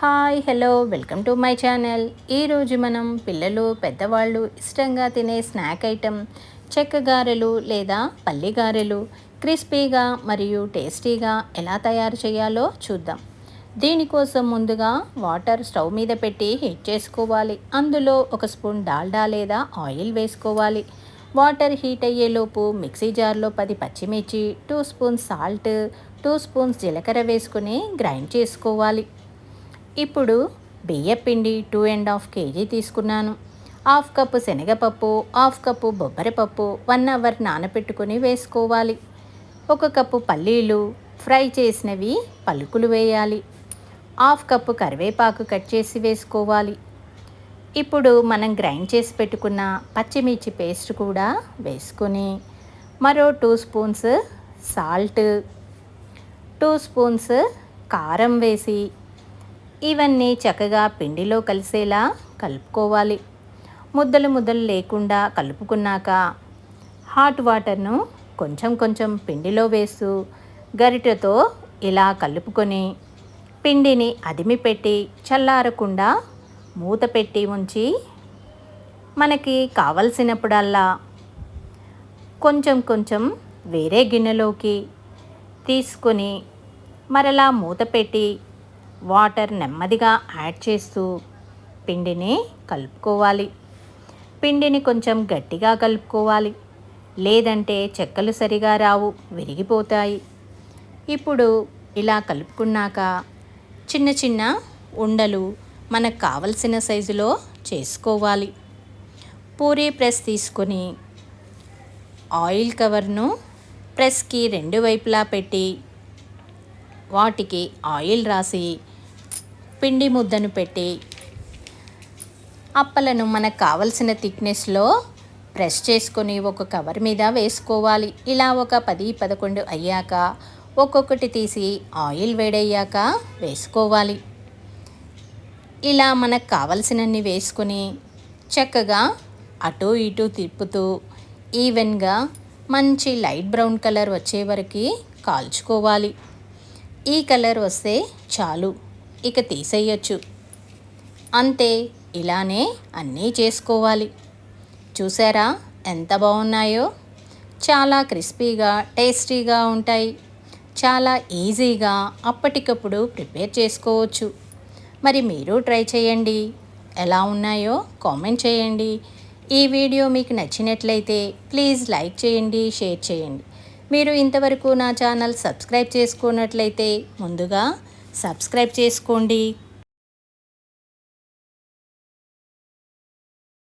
Hi hello welcome to my channel. ఈరోజు మనం పిల్లలు పెద్దవాళ్ళు ఇష్టంగా తినే స్నాక్ ఐటెం చెక్క గారెలు లేదా పల్లి గారెలు క్రిస్పీగా మరియు టేస్టీగా ఎలా తయారు చేయాలో చూద్దాం. దీనికోసం ముందుగా వాటర్ స్టవ్ మీద పెట్టి హీట్ చేసుకోవాలి. అందులో ఒక స్పూన్ డాల్డా లేదా ఆయిల్ వేసుకోవాలి. వాటర్ హీట్ అయ్యేలోపు మిక్సీ జార్లో 10 పచ్చిమిర్చి, 2 స్పూన్స్ సాల్ట్, 2 స్పూన్స్ జీలకర్ర వేసుకుని గ్రైండ్ చేసుకోవాలి. ఇప్పుడు బియ్యపిండి 2.5 kg తీసుకున్నాను. హాఫ్ కప్పు శనగపప్పు, హాఫ్ కప్పు బొబ్బరిపప్పు 1 అవర్ నానబెట్టుకొని వేసుకోవాలి. 1 కప్పు పల్లీలు ఫ్రై చేసినవి పలుకులు వేయాలి. హాఫ్ కప్పు కరివేపాకు కట్ చేసి వేసుకోవాలి. ఇప్పుడు మనం గ్రైండ్ చేసి పెట్టుకున్న పచ్చిమిర్చి పేస్ట్ కూడా వేసుకొని మరో 2 స్పూన్స్ సాల్ట్, 2 స్పూన్స్ కారం వేసి ఇవన్నీ చక్కగా పిండిలో కలిసేలా కలుపుకోవాలి. ముద్దలు ముద్దలు లేకుండా కలుపుకున్నాక హాట్ వాటర్ను కొంచెం కొంచెం పిండిలో వేస్తూ గరిటెతో ఇలా కలుపుకొని పిండిని అదిమి పెట్టి చల్లారకుండా మూత పెట్టి ఉంచి మనకి కావలసినప్పుడల్లా కొంచెం కొంచెం వేరే గిన్నెలోకి తీసుకొని మరలా మూత పెట్టి వాటర్ నెమ్మదిగా యాడ్ చేస్తూ పిండిని కలుపుకోవాలి. పిండిని కొంచెం గట్టిగా కలుపుకోవాలి, లేదంటే చెక్కలు సరిగా రావు, విరిగిపోతాయి. ఇప్పుడు ఇలా కలుపుకున్నాక చిన్న చిన్న ఉండలు మనకు కావలసిన సైజులో చేసుకోవాలి. పూరీ ప్రెస్ తీసుకొని ఆయిల్ కవర్ను ప్రెస్కి 2 వైపులా పెట్టి వాటికి ఆయిల్ రాసి పిండి ముద్దను పెట్టి అప్పలను మనకు కావలసిన థిక్నెస్లో ప్రెస్ చేసుకొని ఒక కవర్ మీద వేసుకోవాలి. ఇలా ఒక 10-11 అయ్యాక ఒక్కొక్కటి తీసి ఆయిల్ వేడయ్యాక వేసుకోవాలి. ఇలా మనకు కావలసినన్ని వేసుకొని చక్కగా అటు ఇటు తిప్పుతూ ఈవెన్గా మంచి లైట్ బ్రౌన్ కలర్ వచ్చే వరకు కాల్చుకోవాలి. ఈ కలర్ వస్తే చాలు, ఇక తీసేయచ్చు. అంతే, ఇలానే అన్నీ చేసుకోవాలి. చూసారా ఎంత బాగున్నాయో? చాలా క్రిస్పీగా టేస్టీగా ఉంటాయి. చాలా ఈజీగా అప్పటికప్పుడు ప్రిపేర్ చేసుకోవచ్చు. మరి మీరు ట్రై చేయండి. ఎలా ఉన్నాయో కామెంట్ చేయండి. ఈ వీడియో మీకు నచ్చినట్లయితే ప్లీజ్ లైక్ చేయండి, షేర్ చేయండి. మీరు ఇంతవరకు నా ఛానల్ సబ్స్క్రైబ్ చేసుకున్నట్లయితే ముందుగా సబ్స్క్రైబ్ చేసుకోండి.